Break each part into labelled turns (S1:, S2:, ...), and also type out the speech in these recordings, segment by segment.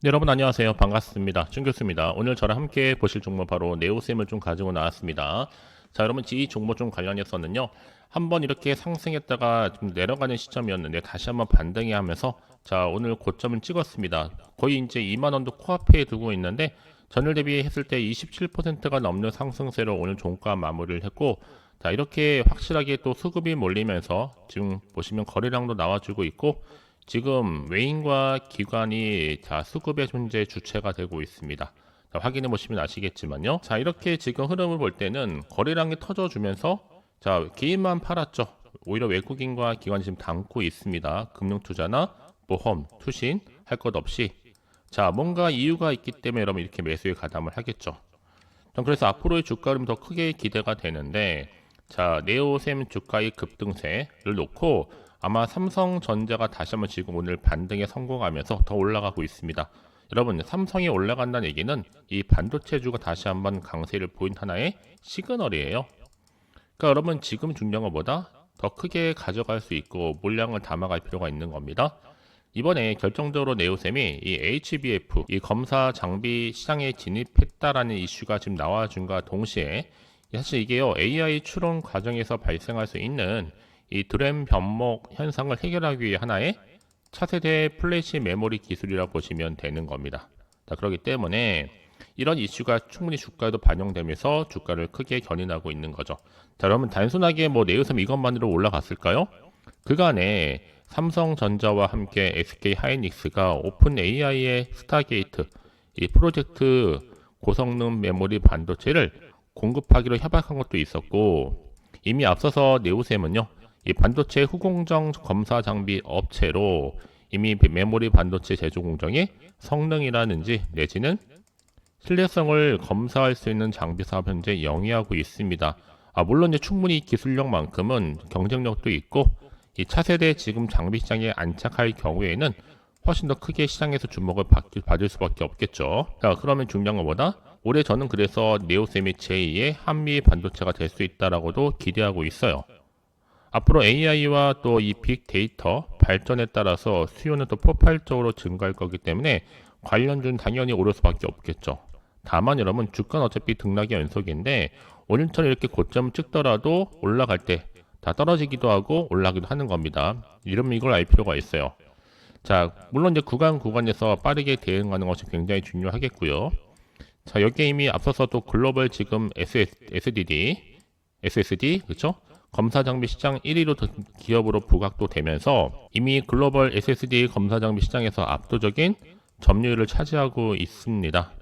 S1: 네, 여러분 안녕하세요. 반갑습니다. 준 교수입니다. 오늘 저랑 함께 보실 종목 바로 네오셈을 좀 가지고 나왔습니다. 자, 여러분 이 종목 좀 관련해서는요. 한번 이렇게 상승했다가 좀 내려가는 시점이었는데 다시 한번 반등이 하면서 자, 오늘 고점을 찍었습니다. 거의 이제 2만 원도 코앞에 두고 있는데 전일 대비했을 때 27%가 넘는 상승세로 오늘 종가 마무리를 했고 자, 이렇게 확실하게 또 수급이 몰리면서 지금 보시면 거래량도 나와주고 있고 지금 외인과 기관이 자 수급의 존재 주체가 되고 있습니다. 자, 확인해 보시면 아시겠지만요. 자 이렇게 지금 흐름을 볼 때는 거래량이 터져주면서 자 개인만 팔았죠. 오히려 외국인과 기관이 지금 담고 있습니다. 금융투자나 보험, 투신 할 것 없이 자 뭔가 이유가 있기 때문에 여러분 이렇게 매수에 가담을 하겠죠. 전 그래서 앞으로의 주가 흐름이 더 크게 기대가 되는데 자 네오셈 주가의 급등세를 놓고 아마 삼성전자가 다시 한번 지금 오늘 반등에 성공하면서 더 올라가고 있습니다. 여러분 삼성이 올라간다는 얘기는 이 반도체주가 다시 한번 강세를 보인 하나의 시그널이에요. 그러니까 여러분 지금 중요한 것보다 더 크게 가져갈 수 있고 물량을 담아갈 필요가 있는 겁니다. 이번에 결정적으로 네오셈이 이 HBF 이 검사 장비 시장에 진입했다라는 이슈가 지금 나와준과 동시에 사실 이게요 AI 추론 과정에서 발생할 수 있는 이 드램 변목 현상을 해결하기 위해 하나의 차세대 플래시 메모리 기술이라고 보시면 되는 겁니다. 자, 그렇기 때문에 이런 이슈가 충분히 주가에도 반영되면서 주가를 크게 견인하고 있는 거죠. 자, 여러분 단순하게 뭐 네오셈 이것만으로 올라갔을까요? 그간에 삼성전자와 함께 SK 하이닉스가 오픈 AI의 스타게이트 이 프로젝트 고성능 메모리 반도체를 공급하기로 협약한 것도 있었고 이미 앞서서 네오셈은요 이 반도체 후공정 검사 장비 업체로 이미 메모리 반도체 제조 공정의 성능이라든지 내지는 신뢰성을 검사할 수 있는 장비 사업 현재 영위하고 있습니다. 물론 이제 충분히 기술력만큼은 경쟁력도 있고 이 차세대 지금 장비 시장에 안착할 경우에는 훨씬 더 크게 시장에서 주목을 받을 수밖에 없겠죠. 자, 그러면 중요한 것보다 올해 저는 그래서 네오셈이 제2의 한미 반도체가 될 수 있다라고도 기대하고 있어요. 앞으로 AI와 또 이 빅데이터 발전에 따라서 수요는 또 폭발적으로 증가할 거기 때문에 관련주는 당연히 오를 수밖에 없겠죠. 다만 여러분 주가는 어차피 등락의 연속인데 오늘처럼 이렇게 고점을 찍더라도 올라갈 때 다 떨어지기도 하고 올라가기도 하는 겁니다. 이러면 이걸 알 필요가 있어요. 자, 물론 이제 구간에서 빠르게 대응하는 것이 굉장히 중요하겠고요. 자, 여기에 이미 앞서서 또 글로벌 지금 SSD, 그렇죠? 검사 장비 시장 1위로 기업으로 부각도 되면서 이미 글로벌 SSD 검사 장비 시장에서 압도적인 점유율을 차지하고 있습니다.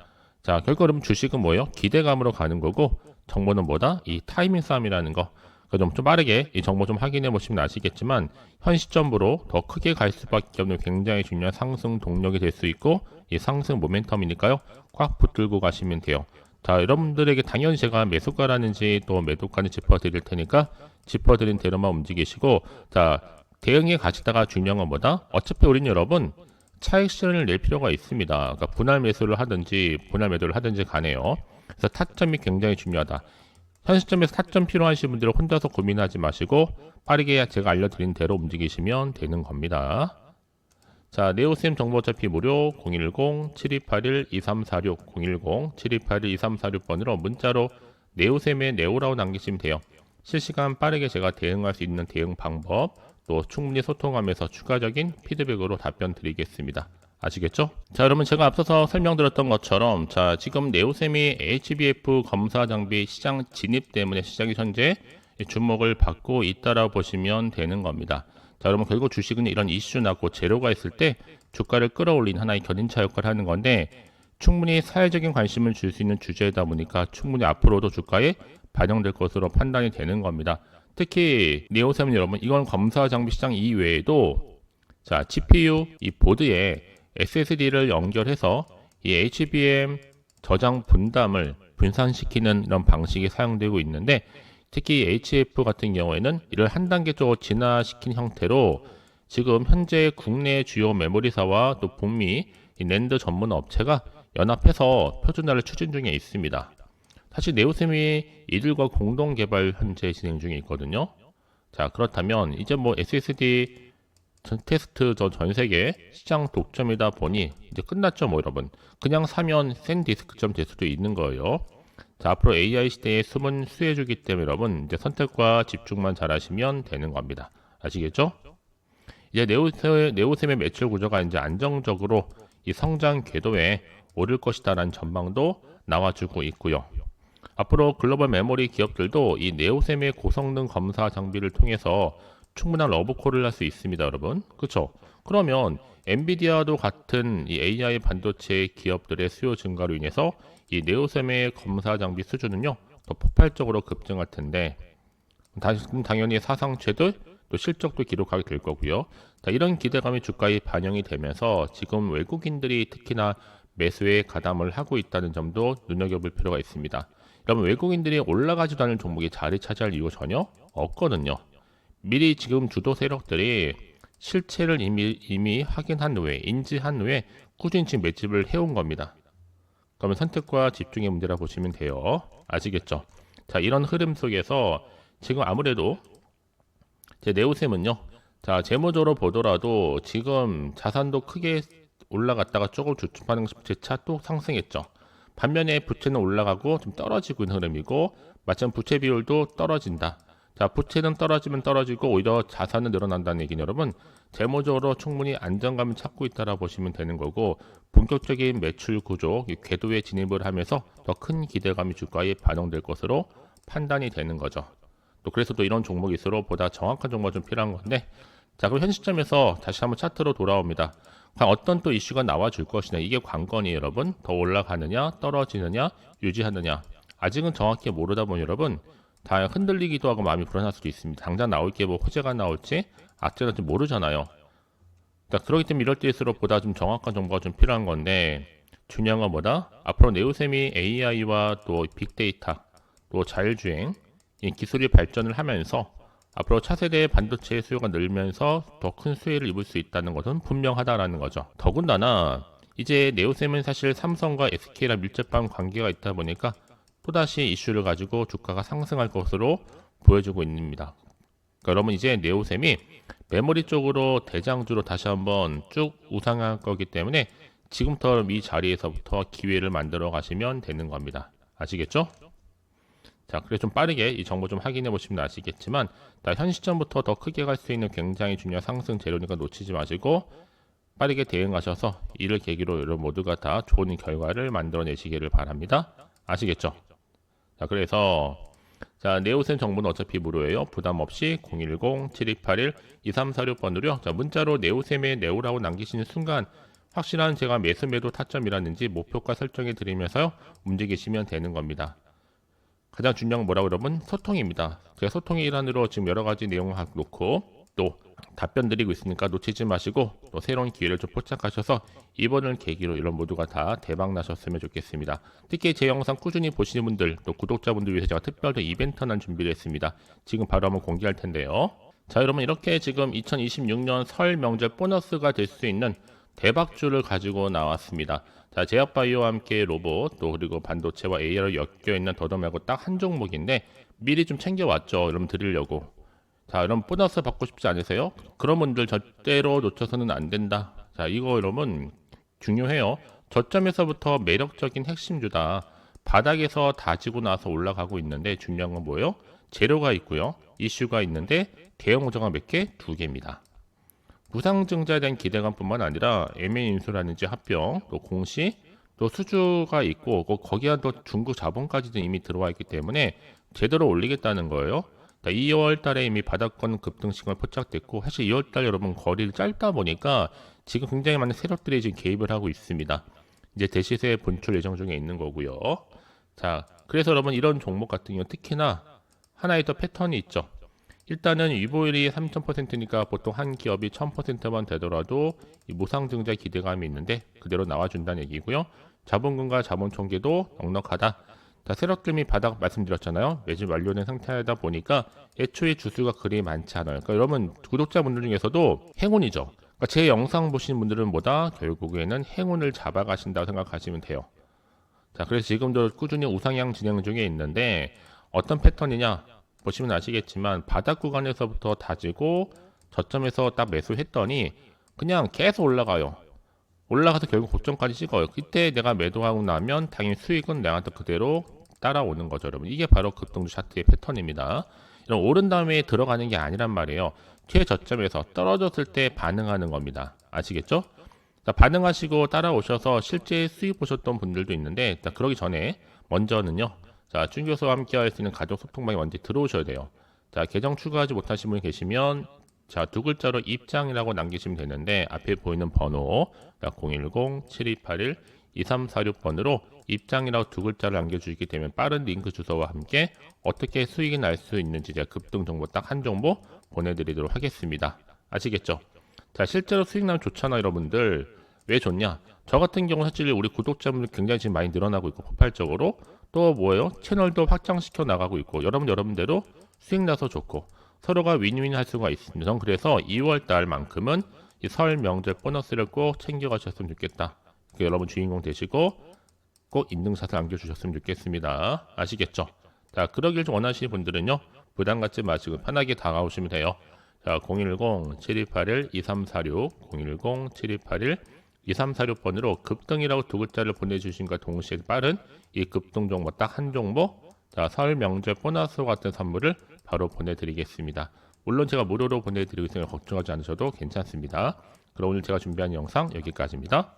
S1: 자, 결국 그럼 주식은 뭐예요? 기대감으로 가는 거고 정보는 뭐다? 이 타이밍 싸움이라는 거. 좀 빠르게 이 정보 좀 확인해 보시면 아시겠지만 현 시점으로 더 크게 갈 수밖에 없는 굉장히 중요한 상승 동력이 될 수 있고 이 상승 모멘텀이니까요. 꽉 붙들고 가시면 돼요. 자, 여러분들에게 당연히 제가 매수가라는지 또 매도가는 짚어드릴 테니까 짚어드린 대로만 움직이시고 자, 대응에 가시다가 중요한 건 뭐다? 어차피 우린 여러분 차익 실현을 낼 필요가 있습니다. 그러니까 분할 매수를 하든지 분할 매도를 하든지 가네요. 그래서 타점이 굉장히 중요하다. 현 시점에서 타점 필요하신 분들은 혼자서 고민하지 마시고 빠르게 제가 알려드린 대로 움직이시면 되는 겁니다. 자, 네오셈 정보 어차피 무료 010-7281-2346 010-7281-2346번으로 문자로 네오셈의 네오라고 남기시면 돼요. 실시간 빠르게 제가 대응할 수 있는 대응 방법 또 충분히 소통하면서 추가적인 피드백으로 답변 드리겠습니다. 아시겠죠? 자, 여러분 제가 앞서서 설명드렸던 것처럼 자, 지금 네오셈이 HBF 검사 장비 시장 진입 때문에 시장이 현재 주목을 받고 있다라고 보시면 되는 겁니다. 자, 여러분 결국 주식은 이런 이슈 나고 재료가 있을 때 주가를 끌어올린 하나의 견인차 역할을 하는 건데 충분히 사회적인 관심을 줄 수 있는 주제이다 보니까 충분히 앞으로도 주가에 반영될 것으로 판단이 되는 겁니다. 특히 네오셈은 여러분 이건 검사 장비 시장 이외에도 자, GPU 이 보드에 SSD를 연결해서 이 HBM 저장 분담을 분산시키는 이런 방식이 사용되고 있는데 특히 HF 같은 경우에는 이를 한 단계 더 진화시킨 형태로 지금 현재 국내 주요 메모리사와 또 북미 이 낸드 전문 업체가 연합해서 표준화를 추진 중에 있습니다. 사실 네오셈이 이들과 공동 개발 현재 진행 중에 있거든요. 자, 그렇다면 이제 뭐 SSD 테스트 전 세계 시장 독점이다 보니 이제 끝났죠, 뭐 여러분. 그냥 사면 센 디스크점 될 수도 있는 거예요. 자, 앞으로 AI 시대의 숨은 수혜주기 때문에 여러분 이제 선택과 집중만 잘하시면 되는 겁니다. 아시겠죠? 이제 네오셈의 매출 구조가 이제 안정적으로 이 성장 궤도에 오를 것이다라는 전망도 나와주고 있고요. 앞으로 글로벌 메모리 기업들도 이 네오셈의 고성능 검사 장비를 통해서 충분한 러브콜을 할 수 있습니다, 여러분. 그렇죠? 그러면 엔비디아도 같은 이 AI 반도체 기업들의 수요 증가로 인해서 이 네오셈의 검사 장비 수준은요 더 폭발적으로 급증할 텐데, 당연히 사상 최대 또 실적도 기록하게 될 거고요. 자, 이런 기대감이 주가에 반영이 되면서 지금 외국인들이 특히나 매수에 가담을 하고 있다는 점도 눈여겨볼 필요가 있습니다. 여러분, 외국인들이 올라가지도 않은 종목이 자리 차지할 이유 전혀 없거든요. 미리 지금 주도 세력들이 실체를 이미 확인한 후에, 인지한 후에 꾸준히 지금 매집을 해온 겁니다. 그러면 선택과 집중의 문제라 보시면 돼요. 아시겠죠? 자, 이런 흐름 속에서 지금 아무래도 제 네오셈은요, 자, 재무적으로 보더라도 지금 자산도 크게 올라갔다가 조금 주춤하는 재차 또 상승했죠. 반면에 부채는 올라가고 좀 떨어지고 있는 흐름이고, 마찬가지 부채 비율도 떨어진다. 자, 부채는 떨어지면 떨어지고 오히려 자산은 늘어난다는 얘기는 여러분, 재무적으로 충분히 안정감을 찾고 있다라 보시면 되는 거고, 본격적인 매출 구조, 궤도에 진입을 하면서 더 큰 기대감이 주가에 반영될 것으로 판단이 되는 거죠. 또 그래서 또 이런 종목일수록 보다 정확한 정보가 좀 필요한 건데, 자, 그럼 현 시점에서 다시 한번 차트로 돌아옵니다. 과연 어떤 또 이슈가 나와줄 것이냐, 이게 관건이에요, 여러분. 더 올라가느냐, 떨어지느냐, 유지하느냐. 아직은 정확히 모르다 보니 여러분, 다 흔들리기도 하고 마음이 불안할 수도 있습니다. 당장 나올 게 뭐 호재가 나올지, 악재가 좀 모르잖아요. 자, 그렇기 때문에 이럴 때일수록 보다 좀 정확한 정보가 좀 필요한 건데, 중요한 건 뭐다? 앞으로 네오셈이 AI와 또 빅데이터, 또 자율주행, 이 기술이 발전을 하면서 앞으로 차세대의 반도체 수요가 늘면서 더 큰 수혜를 입을 수 있다는 것은 분명하다라는 거죠. 더군다나 이제 네오셈은 사실 삼성과 SK랑 밀접한 관계가 있다 보니까 또다시 이슈를 가지고 주가가 상승할 것으로 보여주고 있습니다. 그러니까 여러분, 이제 네오셈이 메모리 쪽으로 대장주로 다시 한번 쭉 우상할 거기 때문에 지금부터 이 자리에서부터 기회를 만들어 가시면 되는 겁니다. 아시겠죠? 자, 그래서 좀 빠르게 이 정보 좀 확인해 보시면 아시겠지만, 현 시점부터 더 크게 갈 수 있는 굉장히 중요한 상승 재료니까 놓치지 마시고 빠르게 대응하셔서 이를 계기로 여러분 모두가 다 좋은 결과를 만들어내시기를 바랍니다. 아시겠죠? 자, 그래서 자, 네오셈 정보는 어차피 무료예요. 부담 없이 010-7281-2346번으로요. 자, 문자로 네오셈에 네오라고 남기시는 순간 확실한 제가 매수 매도 타점이라든지 목표가 설정해 드리면서요, 움직이시면 되는 겁니다. 가장 중요한 건 뭐라고 여러분? 소통입니다. 제가 소통의 일환으로 지금 여러 가지 내용을 놓고 또 답변 드리고 있으니까 놓치지 마시고 또 새로운 기회를 좀 포착하셔서 이번을 계기로 이런 모두가 다 대박 나셨으면 좋겠습니다. 특히 제 영상 꾸준히 보시는 분들, 또 구독자분들 위해서 제가 특별히 이벤트 하나 준비를 했습니다. 지금 바로 한번 공개할 텐데요. 자, 여러분, 이렇게 지금 2026년 설 명절 보너스가 될 수 있는 대박주를 가지고 나왔습니다. 자, 제약바이오와 함께 로봇, 또 그리고 반도체와 AI를 엮여있는 더더말고 딱 한 종목인데 미리 좀 챙겨왔죠. 여러분 드리려고. 자, 여러분 보너스 받고 싶지 않으세요? 그런 분들 절대로 놓쳐서는 안 된다. 자, 이거 여러분 중요해요. 저점에서부터 매력적인 핵심주다. 바닥에서 다지고 나서 올라가고 있는데 중요한 건 뭐예요? 재료가 있고요. 이슈가 있는데 대형 호재가 몇 개? 2개입니다. 무상증자에 대한 기대감뿐만 아니라 M&A 인수라든지 합병, 또 공시, 또 수주가 있고 거기에 또 중국 자본까지도 이미 들어와 있기 때문에 제대로 올리겠다는 거예요. 2월 달에 이미 바닥권 급등 시그널 포착됐고, 사실 2월 달 여러분 거리를 짧다 보니까 지금 굉장히 많은 세력들이 지금 개입을 하고 있습니다. 이제 대시세 분출 예정 중에 있는 거고요. 자, 그래서 여러분 이런 종목 같은 경우 특히나 하나의 더 패턴이 있죠. 일단은 위보율이 3000%니까 보통 한 기업이 1000%만 되더라도 이 무상증자 기대감이 있는데 그대로 나와준다는 얘기고요. 자본금과 자본총계도 넉넉하다. 자, 세력금이 바닥 말씀드렸잖아요. 매집 완료된 상태이다 보니까 애초에 주수가 그리 많지 않아요. 그러니까 여러분 구독자분들 중에서도 행운이죠. 그러니까 제 영상 보신 분들은 뭐다? 결국에는 행운을 잡아가신다고 생각하시면 돼요. 자, 그래서 지금도 꾸준히 우상향 진행 중에 있는데 어떤 패턴이냐? 보시면 아시겠지만 바닥 구간에서부터 다지고 저점에서 딱 매수했더니 그냥 계속 올라가요. 올라가서 결국 고점까지 찍어요. 그때 내가 매도하고 나면 당연히 수익은 내한테 그대로 따라오는 거죠, 여러분. 이게 바로 급등주 차트의 패턴입니다. 이런 오른 다음에 들어가는 게 아니란 말이에요. 최저점에서 떨어졌을 때 반응하는 겁니다. 아시겠죠? 자, 반응하시고 따라오셔서 실제 수익 보셨던 분들도 있는데, 자, 그러기 전에 먼저는요. 자, 준 교수와 함께 할 수 있는 가족 소통방에 먼저 들어오셔야 돼요. 자, 계정 추가하지 못하신 분이 계시면 자, 두 글자로 입장이라고 남기시면 되는데 앞에 보이는 번호 010-7281-2346번으로 입장이라고 두 글자를 남겨주시게 되면 빠른 링크 주소와 함께 어떻게 수익이 날 수 있는지 제가 급등 정보 딱 한 정보 보내드리도록 하겠습니다. 아시겠죠? 자, 실제로 수익 나면 좋잖아, 여러분들. 왜 좋냐? 저 같은 경우 사실 우리 구독자분들 굉장히 지금 많이 늘어나고 있고 폭발적으로 또 뭐예요? 채널도 확장시켜 나가고 있고 여러분대로 수익 나서 좋고 서로가 윈윈 할 수가 있습니다. 전 그래서 2월 달만큼은 이 설 명절 보너스를 꼭 챙겨가셨으면 좋겠다. 여러분 주인공 되시고 꼭 인증샷을 남겨주셨으면 좋겠습니다. 아시겠죠? 자, 그러길 좀 원하시는 분들은요. 부담 갖지 마시고 편하게 다가오시면 돼요. 자, 010-7281-2346 010-7281-2346번으로 급등이라고 두 글자를 보내주신과 동시에 빠른 이 급등 정보 딱 한 정보 자, 설 명절 보너스 같은 선물을 바로 보내드리겠습니다. 물론 제가 무료로 보내드리고 있으니 걱정하지 않으셔도 괜찮습니다. 그럼 오늘 제가 준비한 영상 여기까지입니다.